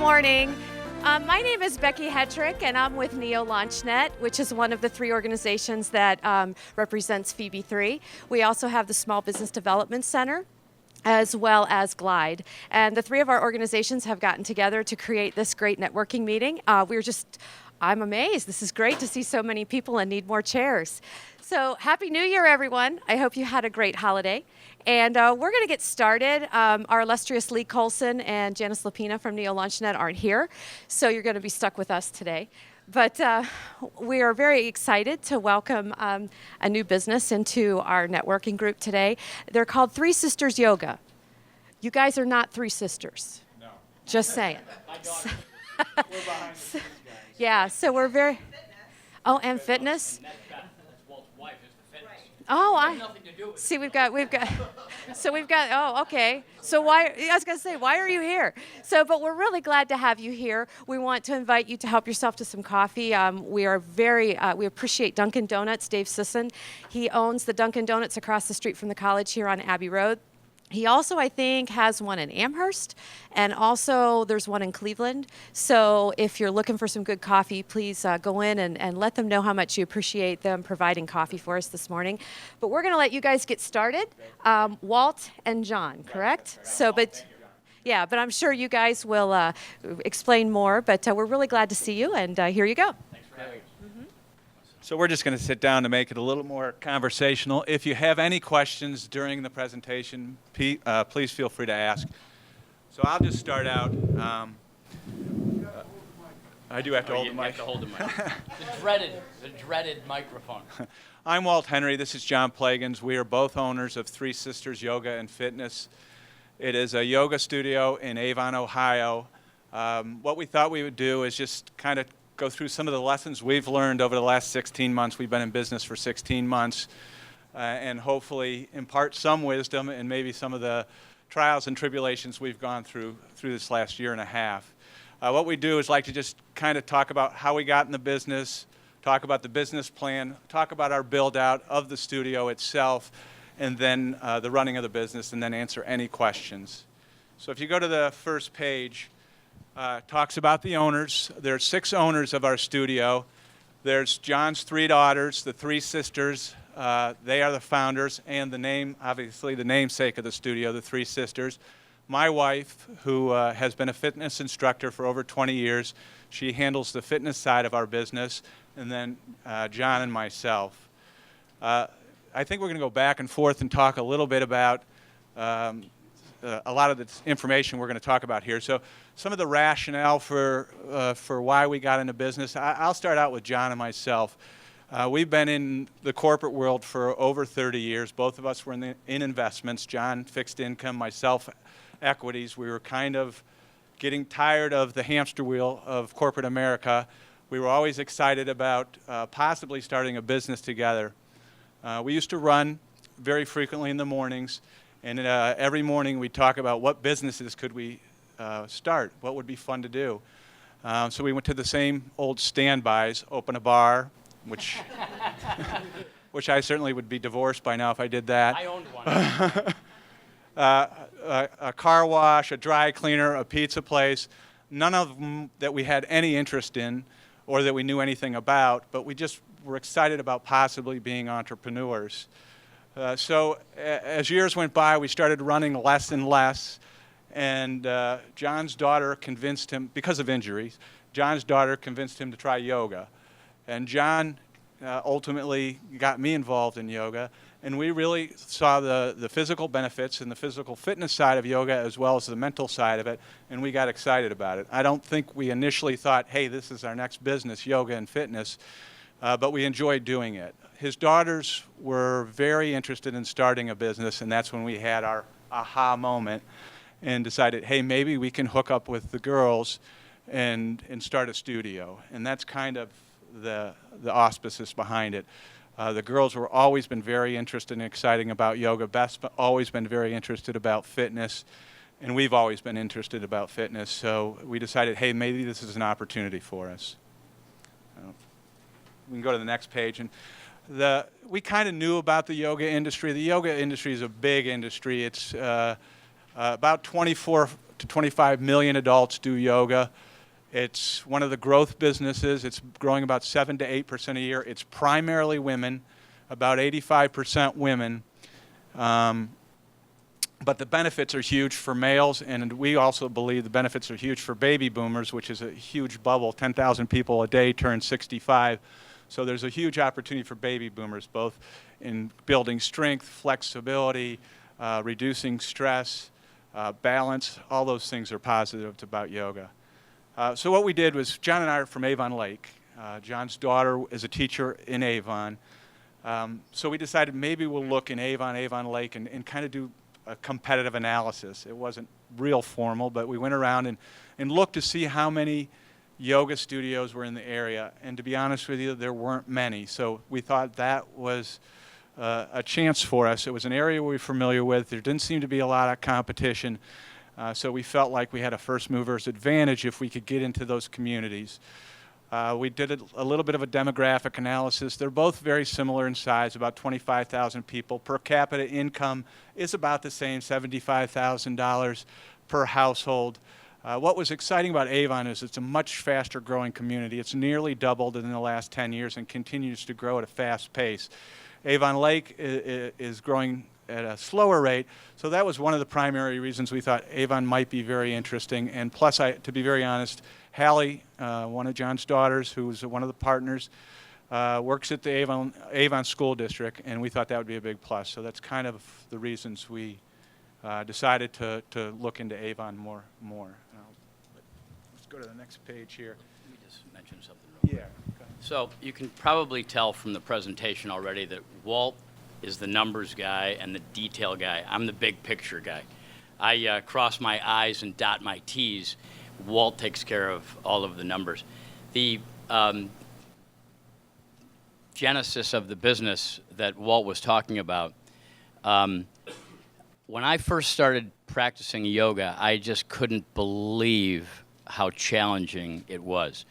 morning. My name is Becky Hetrick, and I'm with Neo LaunchNet, which is one of the three organizations that represents FEBE 3. We also have the Small Business Development Center, as well as Glide. And the three of our organizations have gotten together to create this great networking meeting. I'm amazed. This is great to see so many people and need more chairs. So Happy New Year, everyone. I hope you had a great holiday. And we're going to get started. Our illustrious Lee Colson and Janice Lapina from Neo LaunchNet aren't here, so you're going to be stuck with us today. But we are very excited to welcome a new business into our networking group today. They're called Three Sisters Yoga. You guys are not three sisters. No. Just saying. My daughter. We're behind the scenes, guys. Yeah, so we're very... Oh, and fitness? And that's Walt's wife, is the fitness. Oh, It has nothing to do with see, we've got, oh, okay. So why, I was going to say, why are you here? But we're really glad to have you here. We want to invite you to help yourself to some coffee. We appreciate Dunkin' Donuts, Dave Sisson. He owns the Dunkin' Donuts across the street from the college here on Abbey Road. He also, I think, has one in Amherst, and also there's one in Cleveland. So if you're looking for some good coffee, please go in and let them know how much you appreciate them providing coffee for us this morning. But we're going to let you guys get started. Walt and John, correct? But I'm sure you guys will explain more, but we're really glad to see you, and here you go. Thanks for having us. So we're just going to sit down to make it a little more conversational. If you have any questions during the presentation, please feel free to ask. So I'll just start out. I do have to hold the mic. You have to hold the mic. the dreaded microphone. I'm Walt Henry. This is John Plagens. We are both owners of Three Sisters Yoga and Fitness. It is a yoga studio in Avon, Ohio. What we thought we would do is just kind of go through some of the lessons we've learned over the last 16 months. We've been in business for 16 months, and hopefully impart some wisdom and maybe some of the trials and tribulations we've gone through this last year and a half. What we do is like to just kind of talk about how we got in the business, talk about the business plan, talk about our build out of the studio itself, and then the running of the business, and then answer any questions. So if you go to the first page, talks about the owners. There are 6 owners of our studio. There's John's 3 daughters, the 3 sisters. They are the founders, and the name, obviously the namesake of the studio, the 3 sisters. My wife, who has been a fitness instructor for over 20 years, she handles the fitness side of our business, and then John and myself. I think we're going to go back and forth and talk a little bit about a lot of the information we're going to talk about here. So some of the rationale for why we got into business, I'll start out with John and myself. We've been in the corporate world for over 30 years. Both of us were in investments. John, fixed income, myself, equities. We were kind of getting tired of the hamster wheel of corporate America. We were always excited about possibly starting a business together. We used to run very frequently in the mornings. And every morning we talk about what businesses could we start, what would be fun to do. So we went to the same old standbys, open a bar, which I certainly would be divorced by now if I did that. I owned one. A car wash, a dry cleaner, a pizza place, none of them that we had any interest in or that we knew anything about, but we just were excited about possibly being entrepreneurs. So as years went by, we started running less and less, and John's daughter convinced him, because of injuries, John's daughter convinced him to try yoga. And John ultimately got me involved in yoga, and we really saw the physical benefits and the physical fitness side of yoga as well as the mental side of it, and we got excited about it. I don't think we initially thought, hey, this is our next business, yoga and fitness, but we enjoyed doing it. His daughters were very interested in starting a business, and that's when we had our aha moment and decided, hey, maybe we can hook up with the girls and start a studio. And that's kind of the auspices behind it. The girls were always been very interested and exciting about yoga. Beth's always been very interested about fitness, and we've always been interested about fitness. So we decided, hey, maybe this is an opportunity for us. We can go to the next page. And we kind of knew about the yoga industry. The yoga industry is a big industry. It's About 24 to 25 million adults do yoga. It's one of the growth businesses. It's growing about 7 to 8% a year. It's primarily women, about 85% women. But the benefits are huge for males, and we also believe the benefits are huge for baby boomers, which is a huge bubble. 10,000 people a day turn 65. So there's a huge opportunity for baby boomers, both in building strength, flexibility, reducing stress, balance. All those things are positives about yoga. So what we did was, John and I are from Avon Lake. John's daughter is a teacher in Avon. So we decided maybe we'll look in Avon Lake, and kind of do a competitive analysis. It wasn't real formal, but we went around and looked to see how many yoga studios were in the area. And to be honest with you, there weren't many. So we thought that was a chance for us. It was an area we were familiar with. There didn't seem to be a lot of competition. So we felt like we had a first mover's advantage if we could get into those communities. We did a little bit of a demographic analysis. They're both very similar in size, about 25,000 people. Per capita income is about the same, $75,000 per household. What was exciting about Avon is it's a much faster growing community. It's nearly doubled in the last 10 years and continues to grow at a fast pace. Avon Lake is growing at a slower rate, so that was one of the primary reasons we thought Avon might be very interesting. And plus, to be very honest, Hallie, one of John's daughters, who's one of the partners, works at the Avon School District, and we thought that would be a big plus. So that's kind of the reasons we decided to look into Avon more. Let's go to the next page here. Let me just mention something real quick. Yeah. So you can probably tell from the presentation already that Walt is the numbers guy and the detail guy. I'm the big picture guy. I cross my I's and dot my T's. Walt takes care of all of the numbers. The genesis of the business that Walt was talking about, when I first started practicing yoga, I just couldn't believe how challenging it was.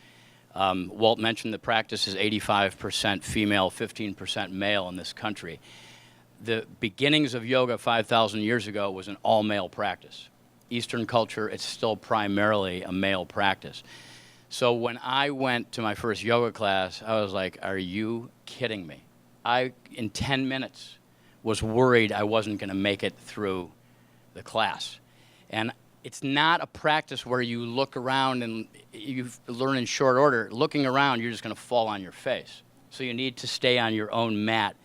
Walt mentioned the practice is 85% female, 15% male in this country. The beginnings of yoga 5,000 years ago was an all-male practice. Eastern culture, it's still primarily a male practice. So when I went to my first yoga class, I was like, are you kidding me? In 10 minutes, was worried I wasn't going to make it through the class. And it's not a practice where you look around and you learn in short order. Looking around, you're just going to fall on your face. So you need to stay on your own mat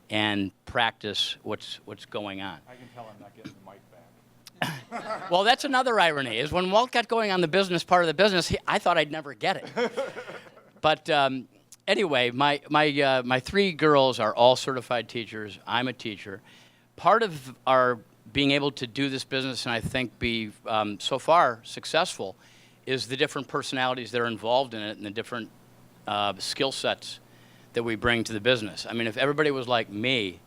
and practice what's going on. I can tell I'm not getting the mic back. Well, that's another irony, is when Walt got going on the business part of the business, I thought I'd never get it. But anyway, my three girls are all certified teachers. I'm a teacher. Part of our being able to do this business, and I think be so far successful, is the different personalities that are involved in it and the different skill sets that we bring to the business. I mean, if everybody was like me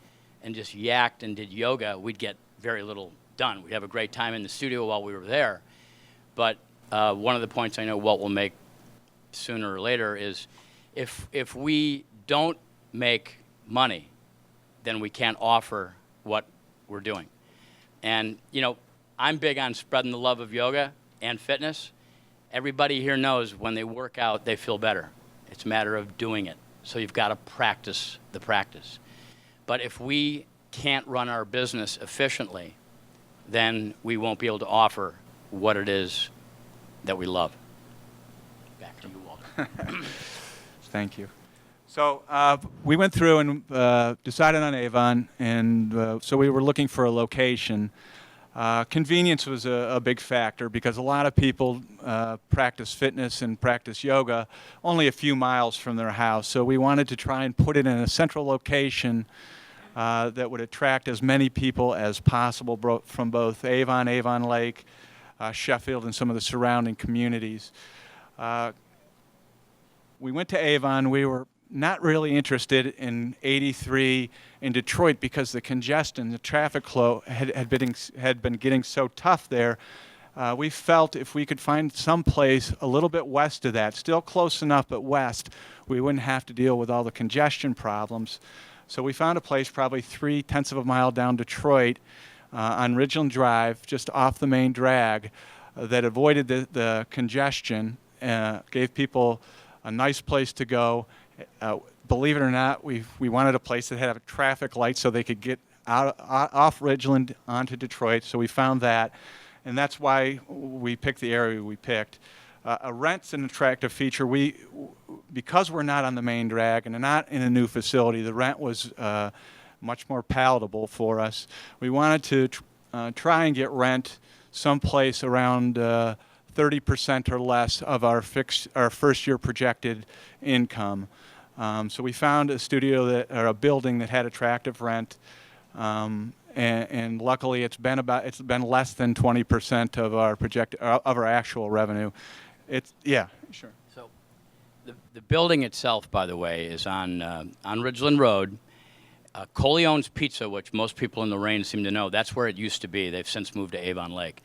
and just yacked and did yoga, we'd get very little done. We'd have a great time in the studio while we were there. But one of the points I know Walt will make sooner or later is if we don't make money, then we can't offer what we're doing. And, you know, I'm big on spreading the love of yoga and fitness. Everybody here knows when they work out, they feel better. It's a matter of doing it. So you've got to practice the practice. But if we can't run our business efficiently, then we won't be able to offer what it is that we love. Back to you, Walt. Thank you. So we went through and decided on Avon, and so we were looking for a location. Convenience was a big factor because a lot of people practice fitness and practice yoga only a few miles from their house. So we wanted to try and put it in a central location that would attract as many people as possible from both Avon, Avon Lake, Sheffield, and some of the surrounding communities. We went to Avon. We were not really interested in 83 in Detroit because the congestion, the traffic flow had been getting so tough there. We felt if we could find some place a little bit west of that, still close enough but west, we wouldn't have to deal with all the congestion problems. So we found a place probably 0.3 of a mile down Detroit on Ridgeland Drive, just off the main drag, that avoided the congestion, gave people a nice place to go. Believe it or not, we wanted a place that had a traffic light so they could get off Ridgeland onto Detroit, so we found that, and that's why we picked the area we picked. Rent's an attractive feature. Because we're not on the main drag and not in a new facility, the rent was much more palatable for us. We wanted to try and get rent someplace around 30% or less of our first year projected income. So we found a a building that had attractive rent, and luckily it's been less than 20% of our actual revenue. Yeah, sure. So the building itself, by the way, is on Ridgeland Road. Coleone's Pizza, which most people in Lorain seem to know, that's where it used to be. They've since moved to Avon Lake.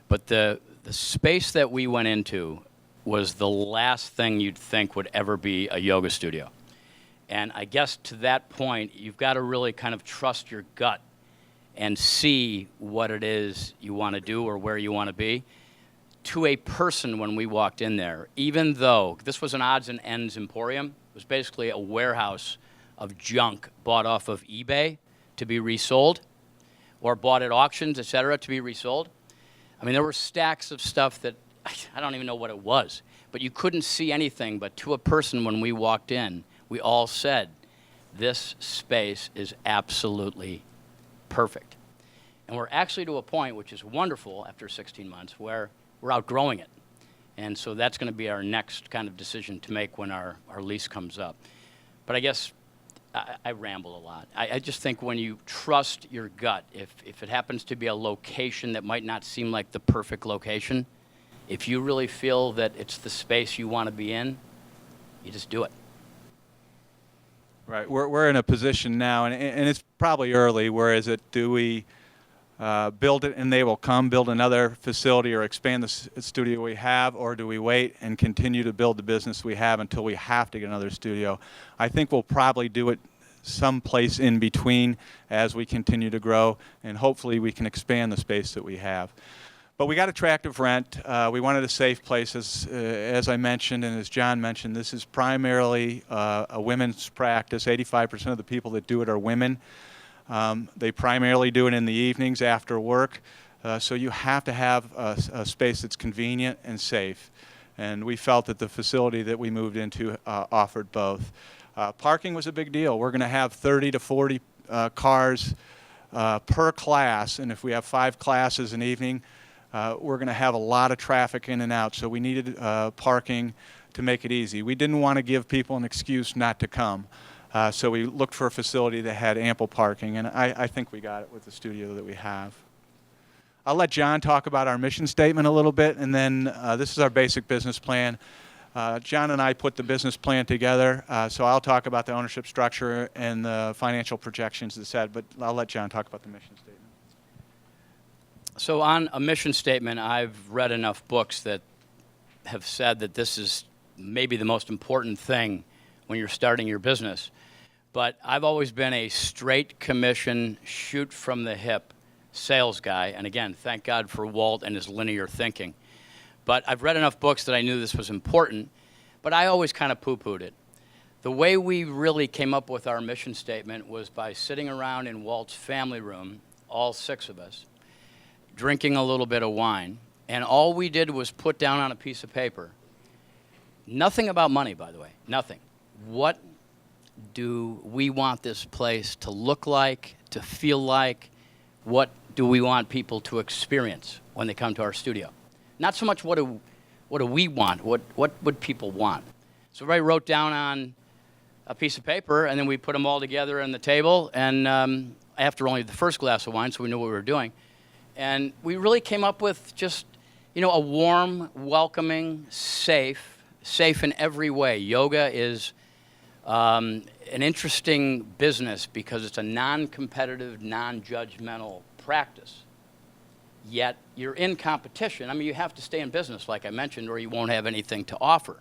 But the space that we went into was the last thing you'd think would ever be a yoga studio. And I guess to that point, you've got to really kind of trust your gut and see what it is you want to do or where you want to be. To a person, when we walked in there, even though this was an odds and ends emporium, it was basically a warehouse of junk bought off of eBay to be resold, or bought at auctions, et cetera, to be resold. I mean, there were stacks of stuff that I don't even know what it was, but you couldn't see anything. But to a person, when we walked in, we all said, this space is absolutely perfect. And we're actually to a point, which is wonderful after 16 months, where we're outgrowing it. And so that's going to be our next kind of decision to make when our lease comes up. But I guess I ramble a lot. I just think when you trust your gut, if it happens to be a location that might not seem like the perfect location, if you really feel that it's the space you want to be in, you just do it. Right. We're in a position now, and it's probably early, where is it, do we build it and they will come, build another facility or expand the studio we have, or do we wait and continue to build the business we have until we have to get another studio? I think we'll probably do it someplace in between as we continue to grow, and hopefully we can expand the space that we have. But we got attractive rent. We wanted a safe place, as I mentioned, and as John mentioned, this is primarily a women's practice. 85% of the people that do it are women. They primarily do it in the evenings after work, so you have to have a space that's convenient and safe. And we felt that the facility that we moved into offered both. Parking was a big deal. We're going to have 30 to 40 cars per class, and if we have 5 classes an evening, we're going to have a lot of traffic in and out, so we needed parking to make it easy. We didn't want to give people an excuse not to come. So we looked for a facility that had ample parking, and I think we got it with the studio that we have. I'll let John talk about our mission statement a little bit, and then this is our basic business plan. John and I put the business plan together, so I'll talk about the ownership structure and the financial projections that said, but I'll let John talk about the mission statement. So on a mission statement, I've read enough books that have said that this is maybe the most important thing when you're starting your business. But I've always been a straight commission, shoot from the hip sales guy. And again, thank God for Walt and his linear thinking. But I've read enough books that I knew this was important, but I always kind of poo-pooed it. The way we really came up with our mission statement was by sitting around in Walt's family room, all 6 of us, drinking a little bit of wine, and all we did was put down on a piece of paper, nothing about money, by the way, nothing. What do we want this place to look like, to feel like? What do we want people to experience when they come to our studio? Not so much what do we want, what would people want? So everybody wrote down on a piece of paper, and then we put them all together on the table, and after only the first glass of wine, so we knew what we were doing. And we really came up with just, a warm, welcoming, safe in every way. Yoga is an interesting business because it's a non-competitive, non-judgmental practice. Yet you're in competition. I mean, you have to stay in business, like I mentioned, or you won't have anything to offer.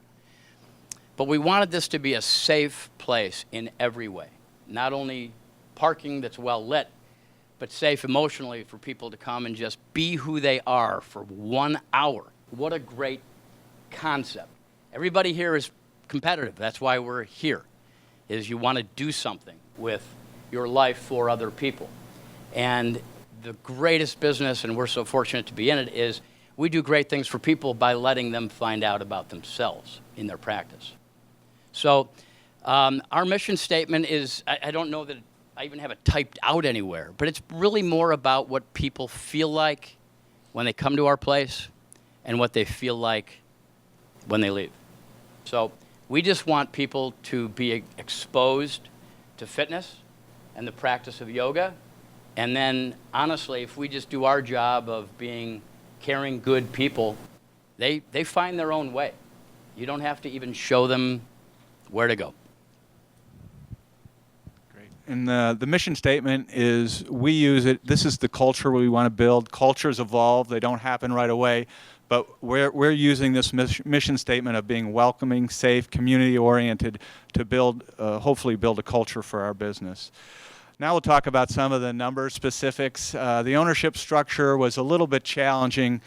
But we wanted this to be a safe place in every way. Not only parking that's well lit, but safe emotionally for people to come and just be who they are for 1 hour. What a great concept. Everybody here is competitive. That's why we're here, is you want to do something with your life for other people. And the greatest business, and we're so fortunate to be in it, is we do great things for people by letting them find out about themselves in their practice. So our mission statement is, I don't know that I even have it typed out anywhere, but it's really more about what people feel like when they come to our place and what they feel like when they leave. So we just want people to be exposed to fitness and the practice of yoga. And then, honestly, if we just do our job of being caring, good people, they find their own way. You don't have to even show them where to go. Great. And the mission statement is, we use it, this is the culture we want to build. Cultures evolve, they don't happen right away. But we're using this mission statement of being welcoming, safe, community-oriented to build, hopefully build a culture for our business. Now we'll talk about some of the number specifics. The ownership structure was a little bit challenging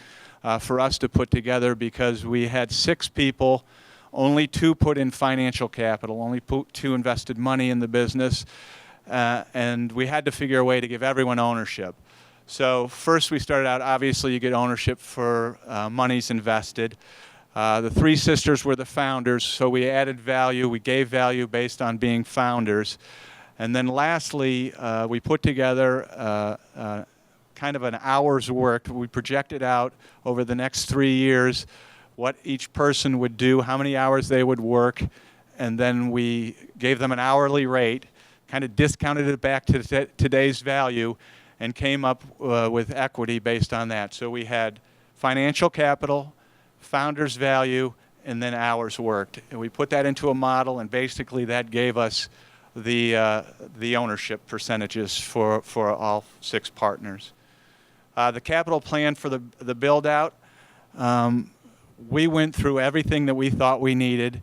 for us to put together because we had 6 people, only 2 put in financial capital, only 2 invested money in the business, and we had to figure a way to give everyone ownership. So first we started out, obviously you get ownership for monies invested. The 3 sisters were the founders, so we added value, we gave value based on being founders. And then lastly, we put together kind of an hour's work. We projected out over the next 3 years what each person would do, how many hours they would work, and then we gave them an hourly rate, kind of discounted it back to today's value, and came up with equity based on that. So we had financial capital, founder's value, and then hours worked. And we put that into a model, and basically that gave us the ownership percentages for all 6 partners. The capital plan for the build-out, we went through everything that we thought we needed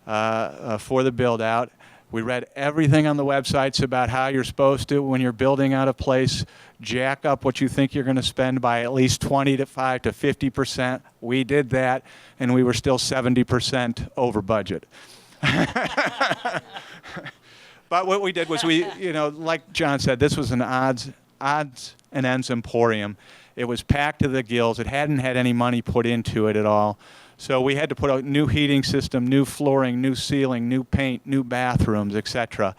for the build-out. We read everything on the websites about how you're supposed to, when you're building out a place, jack up what you think you're going to spend by at least 25 to 50%. We did that, and we were still 70% over budget. But what we did was like John said, this was an odds and ends emporium. It was packed to the gills. It hadn't had any money put into it at all. So we had to put a new heating system, new flooring, new ceiling, new paint, new bathrooms, etc.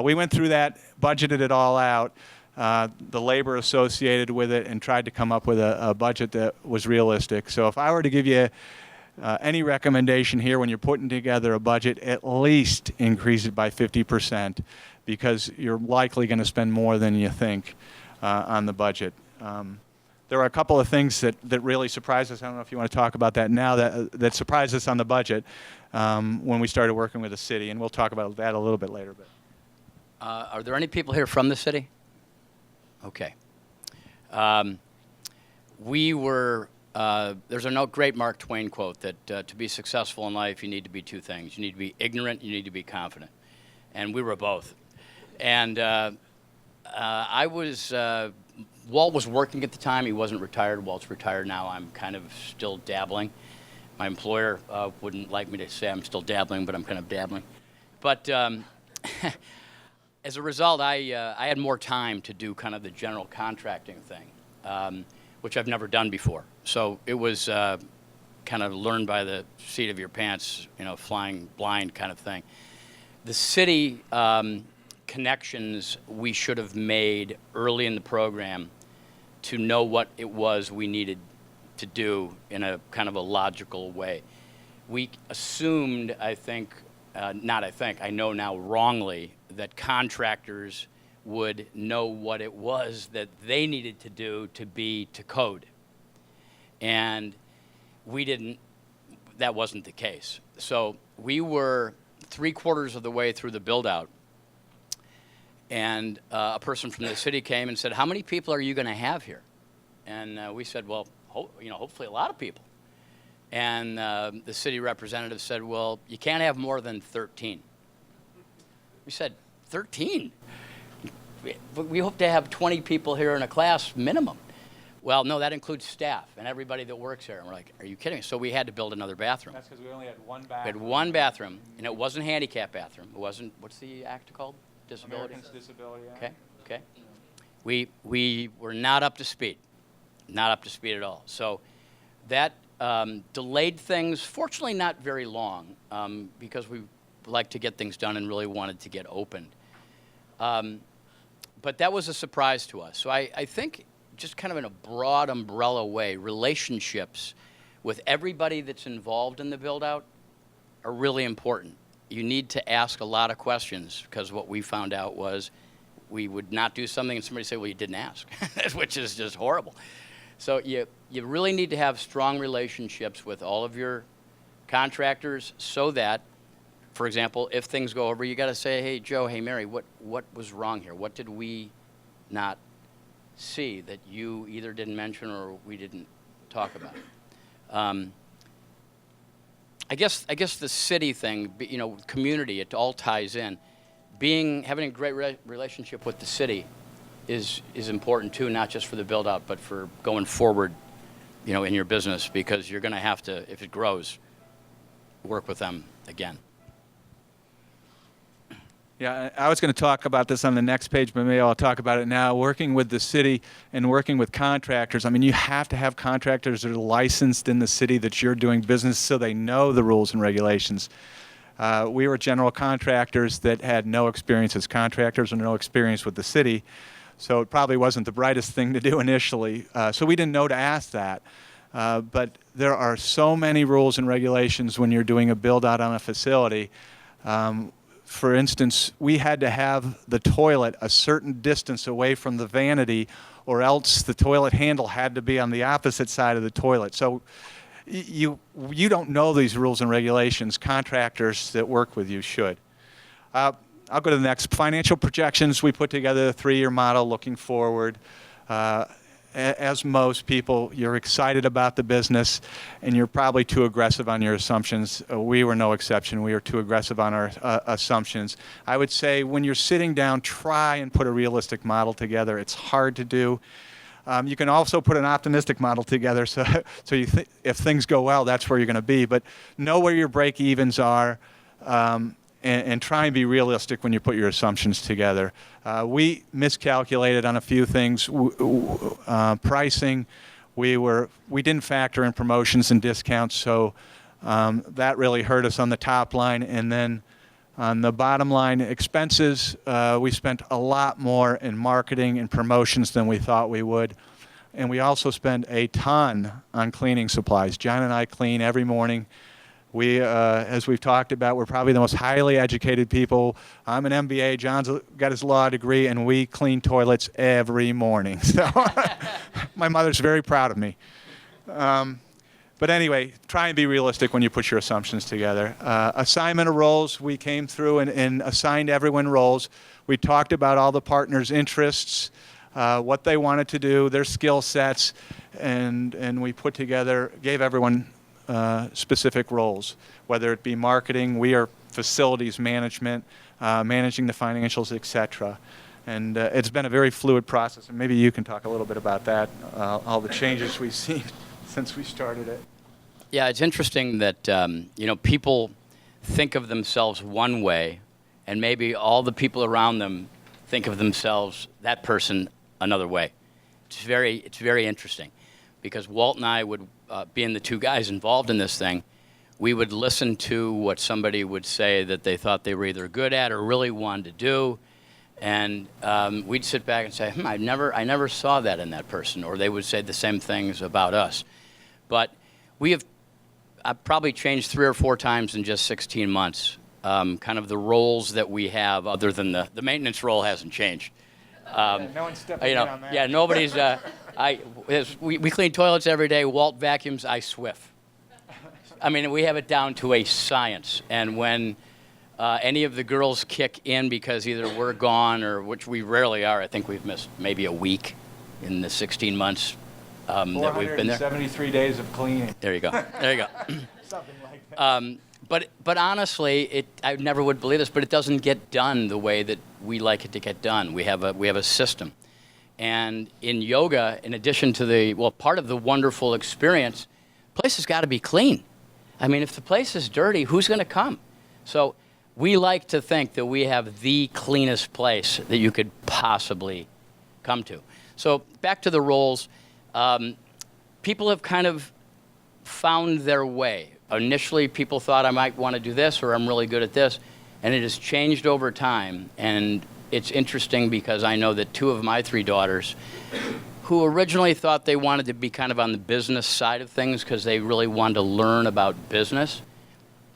We went through that, budgeted it all out, the labor associated with it, and tried to come up with a budget that was realistic. So if I were to give you any recommendation here when you're putting together a budget, at least increase it by 50%, because you're likely going to spend more than you think on the budget. There are a couple of things that really surprised us. I don't know if you want to talk about that now, that surprised us on the budget when we started working with the city, and we'll talk about that a little bit later. But are there any people here from the city? Okay. There's a great Mark Twain quote that to be successful in life, you need to be 2 things. You need to be ignorant, you need to be confident. And we were both. And Walt was working at the time. He wasn't retired. Walt's retired now. I'm kind of still dabbling. My employer wouldn't like me to say I'm still dabbling, but I'm kind of dabbling. But as a result, I had more time to do kind of the general contracting thing, which I've never done before. So it was kind of learn by the seat of your pants, flying blind kind of thing. The city connections we should have made early in the program to know what it was we needed to do in a kind of a logical way. We assumed, I know now wrongly, that contractors would know what it was that they needed to do to be to code. And we didn't, that wasn't the case. So we were 3/4 of the way through the build-out, and a person from the city came and said, how many people are you going to have here? And we said, well, hopefully a lot of people. And the city representative said, well, you can't have more than 13. We said, 13? we hope to have 20 people here in a class minimum. Well, no, that includes staff and everybody that works here. And we're like, are you kidding? So we had to build another bathroom. That's because we only had one We bathroom. had one bathroom, and it wasn't a handicap bathroom. It wasn't, what's the act called? Disability? Americans with Disability Act. Okay, okay. We were not up to speed. Not up to speed at all. So that delayed things, fortunately not very long, because we like to get things done and really wanted to get opened. But that was a surprise to us. So I think just kind of in a broad umbrella way, relationships with everybody that's involved in the build-out are really important. You need to ask a lot of questions, because what we found out was we would not do something and somebody say, well, you didn't ask, which is just horrible. So you really need to have strong relationships with all of your contractors so that, for example, if things go over, you got to say, hey, Joe, hey, Mary, what was wrong here? What did we not see that you either didn't mention or we didn't talk about? I guess the city thing, you know, community, it all ties in. Having a great relationship with the city is important too, not just for the build out, but for going forward, you know, in your business, because you're going to have to, if it grows, work with them again. Yeah, I was going to talk about this on the next page, but maybe I'll talk about it now. Working with the city and working with contractors, I mean, you have to have contractors that are licensed in the city that you're doing business so they know the rules and regulations. We were general contractors that had no experience as contractors and no experience with the city, so it probably wasn't the brightest thing to do initially. So we didn't know to ask that. But there are so many rules and regulations when you're doing a build-out on a facility. For instance, we had to have the toilet a certain distance away from the vanity, or else the toilet handle had to be on the opposite side of the toilet. So you don't know these rules and regulations. Contractors that work with you should. I'll go to the next. Financial projections. We put together a 3-year model looking forward. As most people, you're excited about the business, and you're probably too aggressive on your assumptions. We were no exception. We were too aggressive on our assumptions. I would say when you're sitting down, try and put a realistic model together. It's hard to do. You can also put an optimistic model together, so if things go well, that's where you're going to be. But know where your break-evens are, and try and be realistic when you put your assumptions together. We miscalculated on a few things. Pricing, we didn't factor in promotions and discounts, so that really hurt us on the top line. And then on the bottom line expenses, we spent a lot more in marketing and promotions than we thought we would. And we also spend a ton on cleaning supplies. John and I clean every morning. We, as we've talked about, we're probably the most highly educated people. I'm an MBA, John's got his law degree, and we clean toilets every morning. So my mother's very proud of me. But anyway, try and be realistic when you put your assumptions together. Assignment of roles, we came through and assigned everyone roles. We talked about all the partners' interests, what they wanted to do, their skill sets, and we put together, gave everyone specific roles, whether it be marketing, we are facilities management, managing the financials, etc. And it's been a very fluid process, and maybe you can talk a little bit about that, all the changes we've seen since we started it. Yeah, it's interesting that you know, people think of themselves one way, and maybe all the people around them think of themselves, that person, another way. It's very interesting, because Walt and I would, being the two guys involved in this thing, we would listen to what somebody would say that they thought they were either good at or really wanted to do, and we'd sit back and say, I never saw that in that person, or they would say the same things about us. But we have probably changed 3 or 4 times in just 16 months, kind of the roles that we have, other than the maintenance role hasn't changed. No one's stepping in on that. Yeah, nobody's. We clean toilets every day. Walt vacuums. I swiff. I mean, we have it down to a science. And when any of the girls kick in because either we're gone or, which we rarely are, I think we've missed maybe a week in the 16 months that we've been there. 473 days of cleaning. There you go. There you go. Something like that. But honestly, I never would believe this, but it doesn't get done the way that we like it to get done. We have a system. And in yoga, in addition to part of the wonderful experience, place has got to be clean. I mean, if the place is dirty, who's going to come? So we like to think that we have the cleanest place that you could possibly come to. So back to the roles. People have kind of found their way. Initially, people thought I might want to do this, or I'm really good at this, and it has changed over time. And it's interesting because I know that 2 of my 3 daughters, who originally thought they wanted to be kind of on the business side of things because they really wanted to learn about business,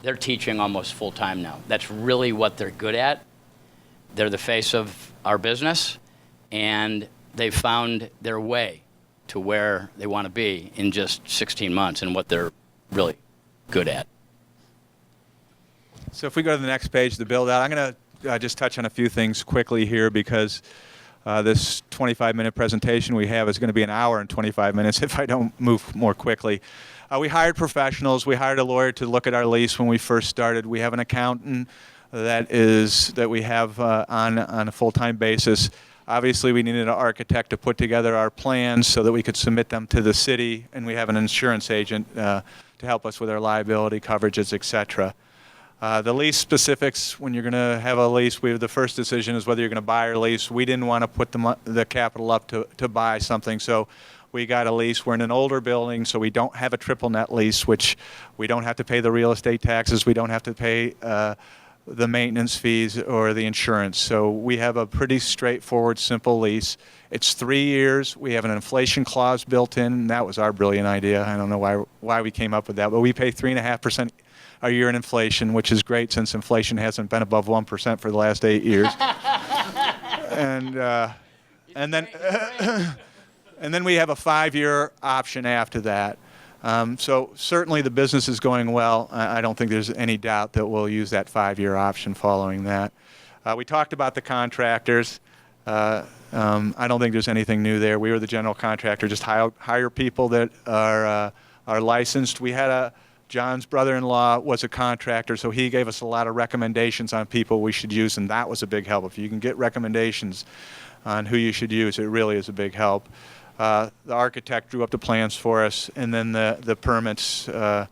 they're teaching almost full-time now. That's really what they're good at. They're the face of our business, and they've found their way to where they want to be in just 16 months and what they're really good at. So if we go to the next page, the build out, I'm going to just touch on a few things quickly here because this 25-minute presentation we have is going to be an hour and 25 minutes if I don't move more quickly. We hired professionals. We hired a lawyer to look at our lease when we first started. We have an accountant that we have on a full-time basis. Obviously, we needed an architect to put together our plans so that we could submit them to the city, and we have an insurance agent to help us with our liability coverages, etc. The lease specifics, when you're going to have a lease, the first decision is whether you're going to buy or lease. We didn't want to put the capital up to buy something, so we got a lease. We're in an older building, so we don't have a triple net lease, which we don't have to pay the real estate taxes. We don't have to pay the maintenance fees or the insurance. So we have a pretty straightforward, simple lease. It's 3 years. We have an inflation clause built in. And that was our brilliant idea. I don't know why we came up with that, but we pay 3.5% a year in inflation, which is great since inflation hasn't been above 1% for the last 8 years. and then and then we have a 5-year option after that. So certainly the business is going well. I don't think there's any doubt that we'll use that 5-year option following that. We talked about the contractors. I don't think there's anything new there. We were the general contractor, just hire people that are licensed. We had John's brother-in-law was a contractor, so he gave us a lot of recommendations on people we should use, and that was a big help. If you can get recommendations on who you should use, it really is a big help. The architect drew up the plans for us, and then the permits. The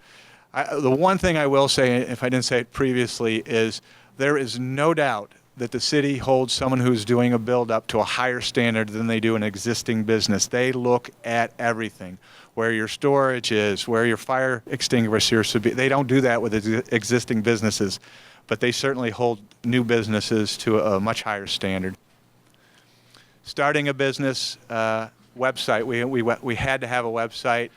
one thing I will say, if I didn't say it previously, is there is no doubt that the city holds someone who's doing a build-up to a higher standard than they do an existing business. They look at everything, where your storage is, where your fire extinguisher should be. They don't do that with existing businesses, but they certainly hold new businesses to a much higher standard. Starting a business, website. We had to have a website.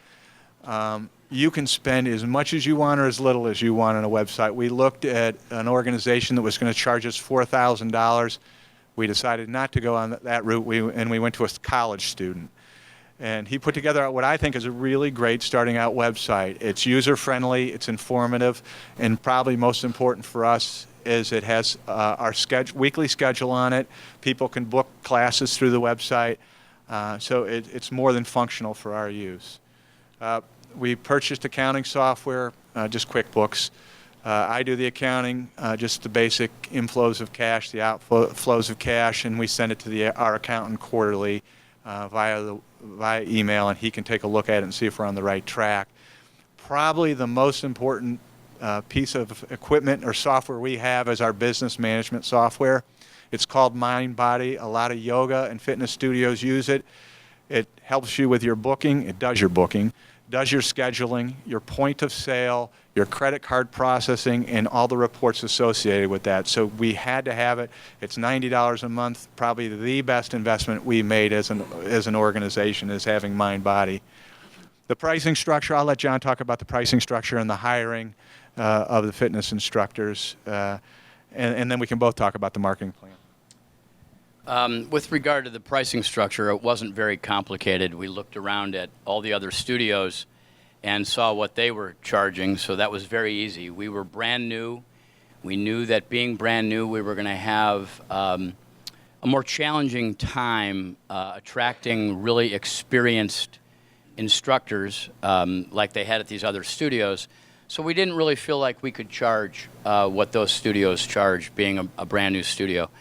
You can spend as much as you want or as little as you want on a website. We looked at an organization that was going to charge us $4,000. We decided not to go on that route, and we went to a college student. And he put together what I think is a really great starting out website. It's user-friendly, it's informative, and probably most important for us is it has our weekly schedule on it. People can book classes through the website. So it's more than functional for our use. We purchased accounting software, just QuickBooks. I do the accounting, just the basic inflows of cash, the outflows of cash, and we send it to our accountant quarterly via email, and he can take a look at it and see if we're on the right track. Probably the most important piece of equipment or software we have is our business management software. It's called MindBody. A lot of yoga and fitness studios use it. It helps you with your booking. It does your booking, does your scheduling, your point of sale, your credit card processing, and all the reports associated with that. So we had to have it. It's $90 a month. Probably the best investment we made as an organization is having MindBody. The pricing structure, I'll let John talk about the pricing structure and the hiring of the fitness instructors. And then we can both talk about the marketing plan. With regard to the pricing structure, it wasn't very complicated. We looked around at all the other studios and saw what they were charging, so that was very easy. We were brand new. We knew that being brand new, we were going to have a more challenging time attracting really experienced instructors like they had at these other studios. So we didn't really feel like we could charge what those studios charge, being a brand new studio.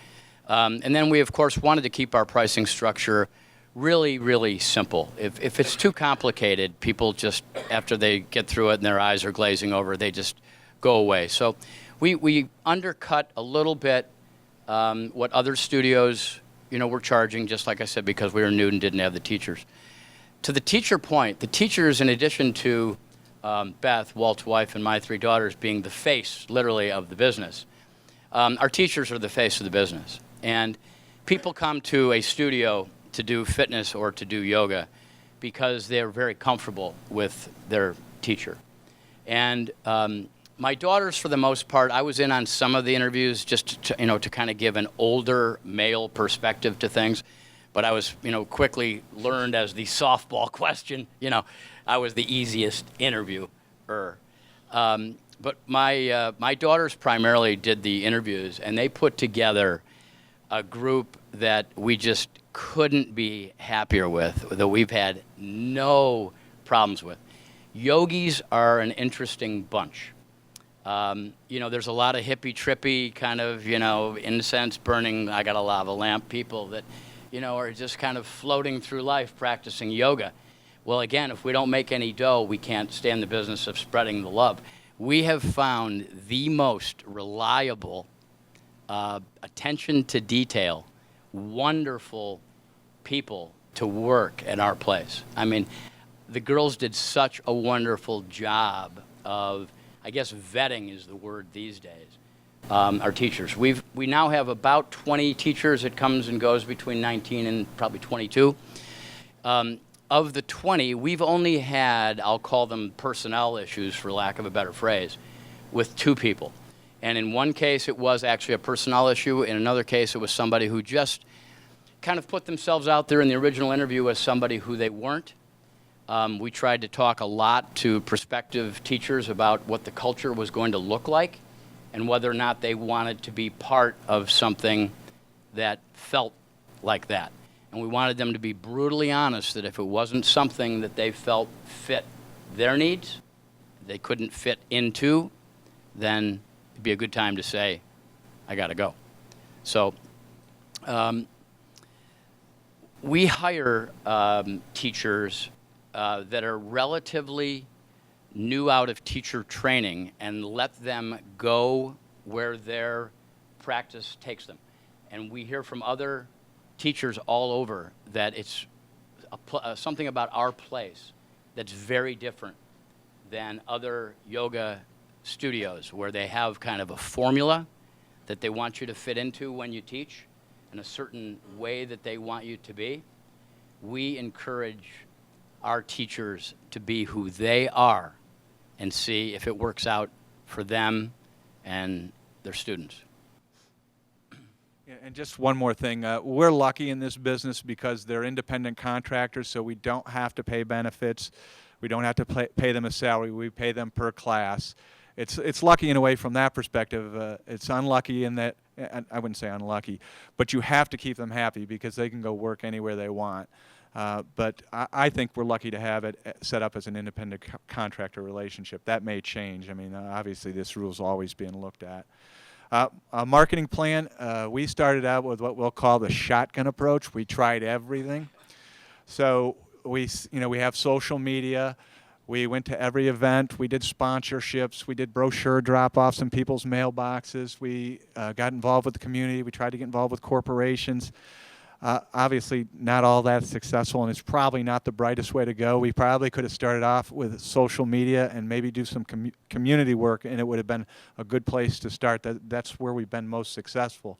And then we, of course, wanted to keep our pricing structure really, really simple. If it's too complicated, people just, after they get through it and their eyes are glazing over, they just go away. So we undercut a little bit what other studios, were charging, just like I said, because we were new and didn't have the teachers. To the teacher point, the teachers, in addition to Beth, Walt's wife, and my 3 daughters being the face, literally, of the business, our teachers are the face of the business. And people come to a studio to do fitness or to do yoga because they're very comfortable with their teacher. And my daughters, for the most part, I was in on some of the interviews just to kind of give an older male perspective to things. But I was, quickly learned as the softball question. I was the easiest interviewer. But my daughters primarily did the interviews, and they put together a group that we just couldn't be happier with, that we've had no problems with. Yogis are an interesting bunch. There's a lot of hippie-trippy kind of, incense burning, I got a lava lamp people that, are just kind of floating through life practicing yoga. Well, again, if we don't make any dough, we can't stay in the business of spreading the love. We have found the most reliable, attention to detail, wonderful people to work at our place. I mean, the girls did such a wonderful job of, I guess vetting is the word these days, our teachers. We now have about 20 teachers. It comes and goes between 19 and probably 22. Of the 20, we've only had, I'll call them personnel issues for lack of a better phrase, with 2 people. And in one case, it was actually a personnel issue. In another case, it was somebody who just kind of put themselves out there in the original interview as somebody who they weren't. We tried to talk a lot to prospective teachers about what the culture was going to look like and whether or not they wanted to be part of something that felt like that. And we wanted them to be brutally honest that if it wasn't something that they felt fit their needs, they couldn't fit into, then it'd be a good time to say, I got to go. So we hire teachers that are relatively new out of teacher training and let them go where their practice takes them. And we hear from other teachers all over that it's something about our place that's very different than other yoga studios where they have kind of a formula that they want you to fit into when you teach and a certain way that they want you to be. We encourage our teachers to be who they are and see if it works out for them and their students. Yeah, and just one more thing. We're lucky in this business because they're independent contractors, so we don't have to pay benefits. We don't have to pay them a salary. We pay them per class. It's lucky in a way from that perspective. It's unlucky in that, I wouldn't say unlucky, but you have to keep them happy because they can go work anywhere they want. But I think we're lucky to have it set up as an independent contractor relationship. That may change. I mean, obviously this rule's always being looked at. A marketing plan, we started out with what we'll call the shotgun approach. We tried everything. So we have social media. We went to every event. We did sponsorships. We did brochure drop-offs in people's mailboxes. We got involved with the community. We tried to get involved with corporations. Obviously, not all that successful, and it's probably not the brightest way to go. We probably could have started off with social media and maybe do some community work, and it would have been a good place to start. That's where we've been most successful.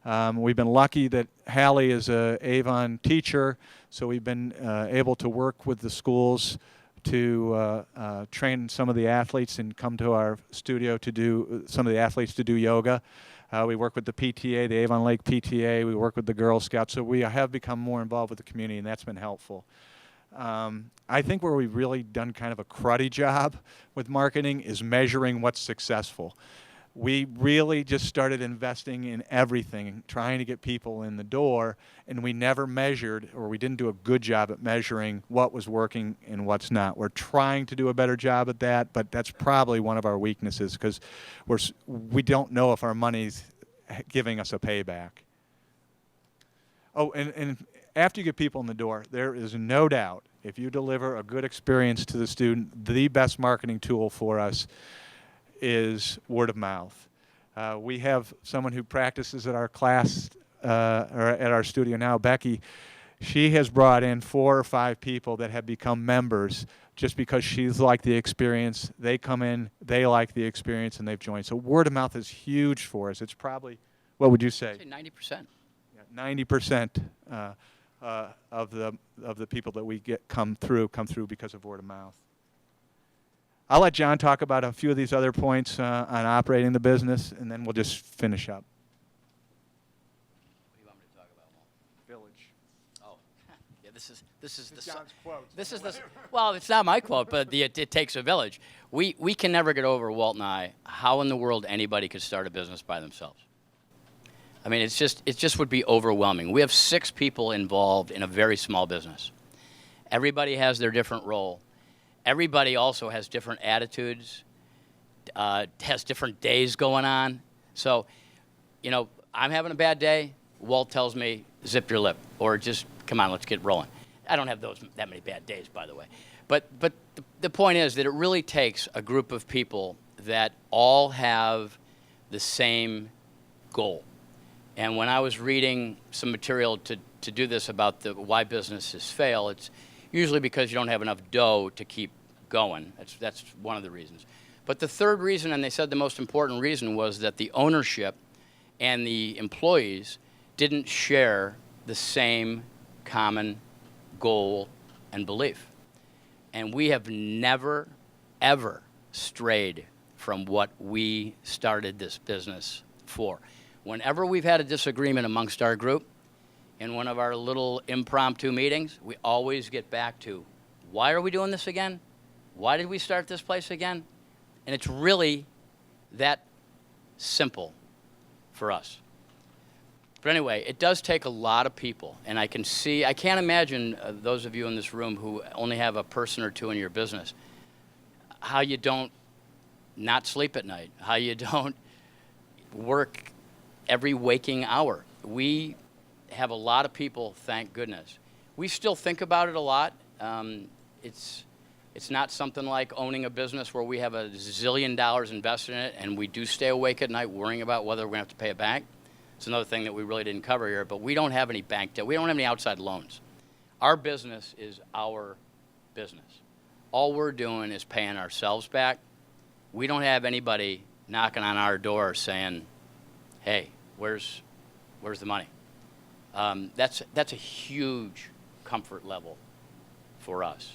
We've been lucky that Hallie is an Avon teacher, so we've been able to work with the schools to train some of the athletes and come to our studio to do some of the athletes to do yoga. We work with the PTA, the Avon Lake PTA. We work with the Girl Scouts. So we have become more involved with the community, and that's been helpful. I think where we've really done kind of a cruddy job with marketing is measuring what's successful. We really just started investing in everything, trying to get people in the door, and we never measured, or we didn't do a good job at measuring what was working and what's not. We're trying to do a better job at that, but that's probably one of our weaknesses because we don't know if our money's giving us a payback. Oh, and after you get people in the door, there is no doubt, if you deliver a good experience to the student, the best marketing tool for us is word of mouth. We have someone who practices at our class, or at our studio now, Becky. She has brought in 4 or 5 people that have become members just because she's liked the experience. They come in, they like the experience, and they've joined. So word of mouth is huge for us. It's probably, what would you say? I'd say 90%. 90% of the people that we get come through because of word of mouth. I'll let John talk about a few of these other points on operating the business, and then we'll just finish up. What do you want me to talk about, Walt? Village. Oh, yeah. This is the John's quote. This is the well. It's not my quote, but it takes a village. We can never get over, Walt and I, how in the world anybody could start a business by themselves. I mean, it just would be overwhelming. We have 6 people involved in a very small business. Everybody has their different role. Everybody also has different attitudes, has different days going on. So, you know, I'm having a bad day. Walt tells me, zip your lip, or just, come on, let's get rolling. I don't have that many bad days, by the way. But the point is that it really takes a group of people that all have the same goal. And when I was reading some material to do this about why businesses fail, it's usually because you don't have enough dough to keep going. That's one of the reasons. But the third reason, and they said the most important reason, was that the ownership and the employees didn't share the same common goal and belief. And we have never, ever strayed from what we started this business for. Whenever we've had a disagreement amongst our group, in one of our little impromptu meetings, we always get back to, why are we doing this again? Why did we start this place again? And it's really that simple for us. But anyway, it does take a lot of people. And I can't imagine those of you in this room who only have a person or two in your business, how you don't not sleep at night, how you don't work every waking hour. We have a lot of people, thank goodness. We still think about it a lot. It's not something like owning a business where we have $1 zillion invested in it and we do stay awake at night worrying about whether we're going to have to pay a bank. It's another thing that we really didn't cover here, but we don't have any bank debt. We don't have any outside loans. Our business is our business. All we're doing is paying ourselves back. We don't have anybody knocking on our door saying, hey, where's the money? That's a huge comfort level for us.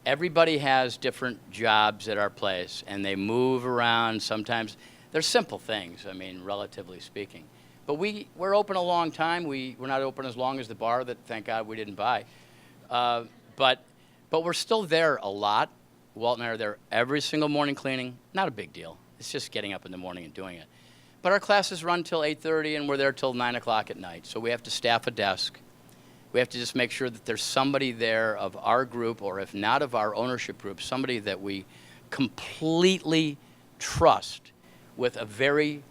Everybody has different jobs at our place, and they move around. Sometimes they're simple things, I mean, relatively speaking. But we're open a long time. We're not open as long as the bar that, thank God, we didn't buy. But we're still there a lot. Walt and I are there every single morning cleaning. Not a big deal. It's just getting up in the morning and doing it. But our classes run till 8:30, and we're there till 9 o'clock at night. So we have to staff a desk. We have to just make sure that there's somebody there of our group, or if not of our ownership group, somebody that we completely trust with a very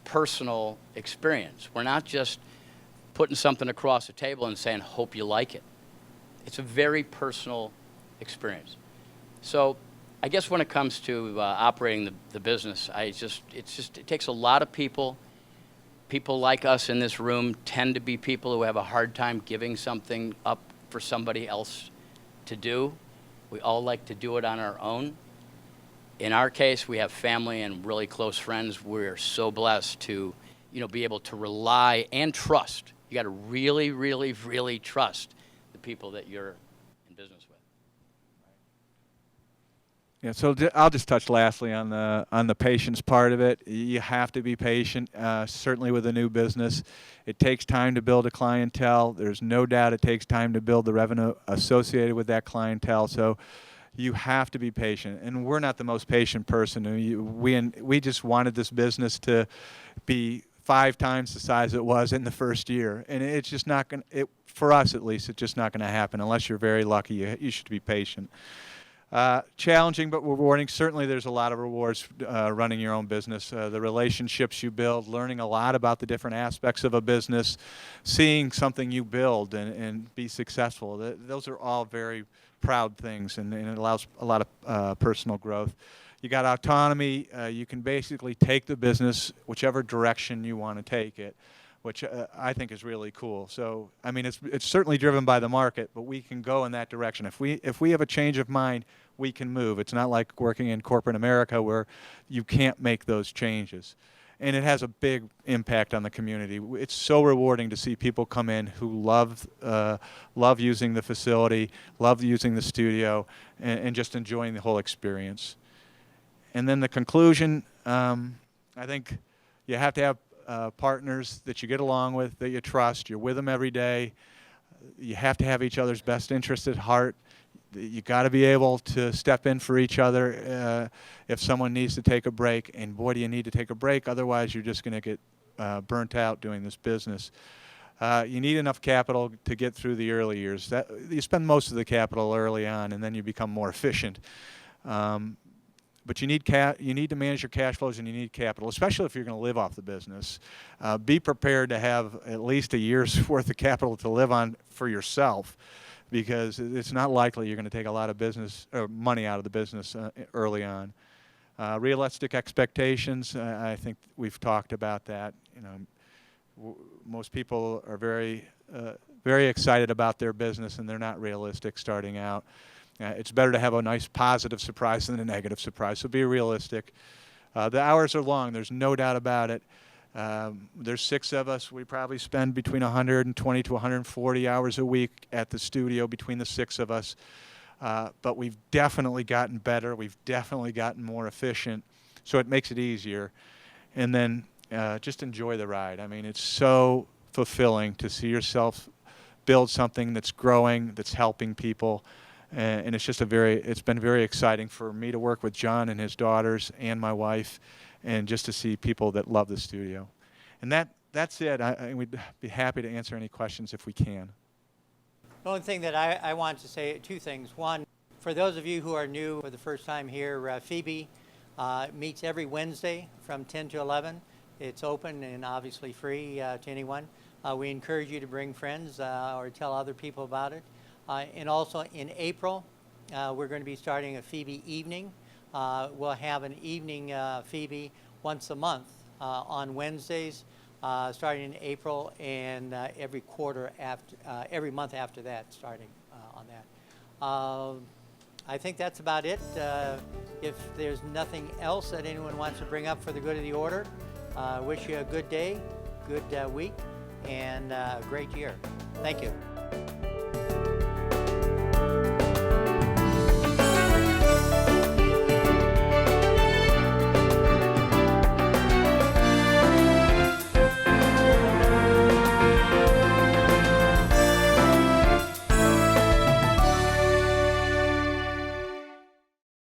personal experience. We're not just putting something across the table and saying, hope you like it. It's a very personal experience. So I guess when it comes to operating the business, it takes a lot of people. People like us in this room tend to be people who have a hard time giving something up for somebody else to do. We all like to do it on our own. In our case, we have family and really close friends. We're so blessed to, be able to rely and trust. You got to really, really, really trust the people that you're in business with. Yeah, so I'll just touch lastly on the patience part of it. You have to be patient, certainly with a new business. It takes time to build a clientele. There's no doubt it takes time to build the revenue associated with that clientele. So you have to be patient. And we're not the most patient person. We just wanted this business to be 5 times the size it was in the first year. And it's just not going to, for us at least, it's just not going to happen unless you're very lucky. You should be patient. Challenging but rewarding. Certainly there's a lot of rewards running your own business. The relationships you build, learning a lot about the different aspects of a business, seeing something you build and be successful. Those are all very proud things, and it allows a lot of personal growth. You got autonomy. You can basically take the business whichever direction you want to take it, which I think is really cool. So, I mean, it's certainly driven by the market, but we can go in that direction. If we have a change of mind, we can move. It's not like working in corporate America where you can't make those changes. And it has a big impact on the community. It's so rewarding to see people come in who love using the facility, love using the studio, and just enjoying the whole experience. And then the conclusion, I think you have to have partners that you get along with, that you trust. You're with them every day. You have to have each other's best interest at heart. You got to be able to step in for each other if someone needs to take a break. And boy, do you need to take a break. Otherwise, you're just going to get burnt out doing this business. You need enough capital to get through the early years. You spend most of the capital early on, and then you become more efficient. But you need to manage your cash flows, and you need capital, especially if you're going to live off the business. Be prepared to have at least a year's worth of capital to live on for yourself, because it's not likely you're going to take a lot of business or money out of the business early on. Realistic expectations. I think we've talked about that. You know, most people are very excited about their business, and they're not realistic starting out. It's better to have a nice positive surprise than a negative surprise, so be realistic. The hours are long, there's no doubt about it. There's 6 of us. We probably spend between 120 to 140 hours a week at the studio between the 6 of us. But we've definitely gotten better. We've definitely gotten more efficient, so it makes it easier. And then just enjoy the ride. I mean, it's so fulfilling to see yourself build something that's growing, that's helping people. And it's just it's been very exciting for me to work with John and his daughters and my wife, and just to see people that love the studio. And that's it. We'd be happy to answer any questions if we can. The only thing that I want to say, 2 things. One, for those of you who are new for the first time here, FEBE meets every Wednesday from 10 to 11. It's open and obviously free to anyone. We encourage you to bring friends or tell other people about it. And also in April, we're going to be starting a FEBE evening. We'll have an evening FEBE once a month on Wednesdays, starting in April, and every month after that, starting on that. I think that's about it. If there's nothing else that anyone wants to bring up for the good of the order, wish you a good day, good week, and a great year. Thank you.